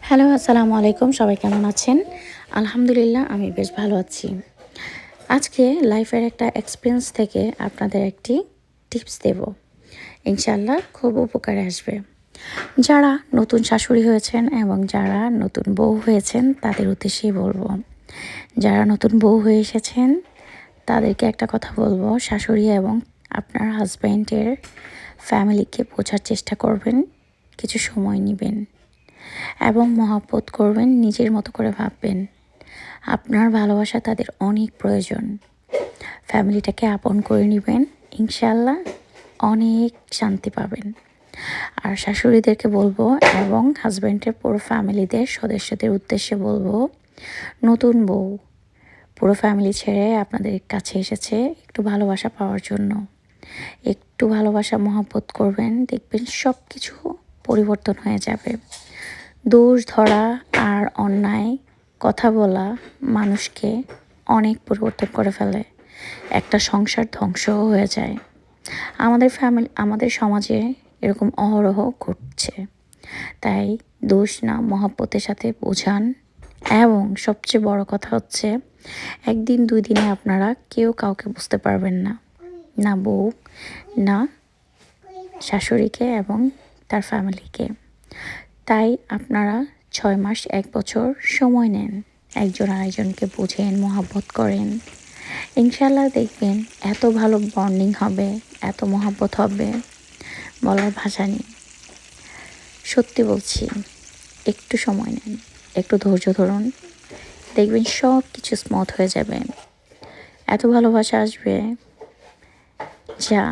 Hello, আসসালামু আলাইকুম। সবাই কেমন আছেন? আলহামদুলিল্লাহ আমি বেশ ভালো আছি। আজকে লাইফের একটা এক্সপেরিয়েন্স থেকে আপনাদের একটি টিপস দেব। ইনশাআল্লাহ খুব উপকারে আসবে। যারা নতুন শাশুড়ি হয়েছেন এবং যারা নতুন বউ হয়েছেন তাদের উদ্দেশ্যেই বলবো। যারা নতুন বউ হয়ে এসেছেন তাদেরকে একটা কথা বলবো, শাশুড়ি এবং আপনার হাসব্যান্ডের ফ্যামিলিকে বোঝার চেষ্টা করবেন, কিছু সময় নিবেন এবং মহব্বত করবেন, নিজের মতো করে ভাববেন। আপনার ভালোবাসা তাদের অনেক প্রয়োজন। ফ্যামিলিটাকে আপন করে নেবেন, ইনশাআল্লাহ অনেক শান্তি পাবেন। আর শাশুড়িদেরকে বলবো এবং হাজব্যান্ডের পুরো ফ্যামিলিদের সদস্যদের উদ্দেশ্যে বলবো, নতুন বউ পুরো ফ্যামিলি ছেড়ে আপনাদের কাছে এসেছে একটু ভালোবাসা পাওয়ার জন্য। একটু ভালোবাসা মহব্বত করবেন, দেখবেন সব কিছু পরিবর্তন হয়ে যাবে। দোষ ধরা আর অন্যায় কথা বলা মানুষকে অনেক পরিবর্তন করে ফেলে, একটা সংসার ধ্বংসও হয়ে যায়। আমাদের সমাজে এরকম অহরহ ঘটছে। তাই দোষ না, মহব্বতের সাথে বোঝান। এবং সবচেয়ে বড় কথা হচ্ছে, একদিন দুই দিনে আপনারা কেউ কাউকে বুঝতে পারবেন না, না বউ, না শাশুড়িকে এবং তার ফ্যামিলিকে। তাই আপনারা 6 মাস 1 বছর সময় নেন, একজন আরেকজনকে বোঝেন, মহব্বত করেন। ইনশাআল্লাহ দেখবেন এত ভালো বন্ডিং হবে, এত মহব্বত হবে, বলার ভাষা নেই। সত্যি বলছি, একটু সময় নেন, একটু ধৈর্য ধরুন, দেখবেন সব কিছু স্মুথ হয়ে যাবে। এত ভালোবাসা আসবে যা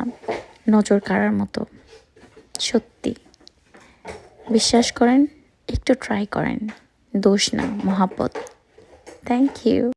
নজর কাড়ার মতো। সত্যি বিশ্বাস করেন, একটু ট্রাই করেন। দোষ না, মহব্বত। Thank you.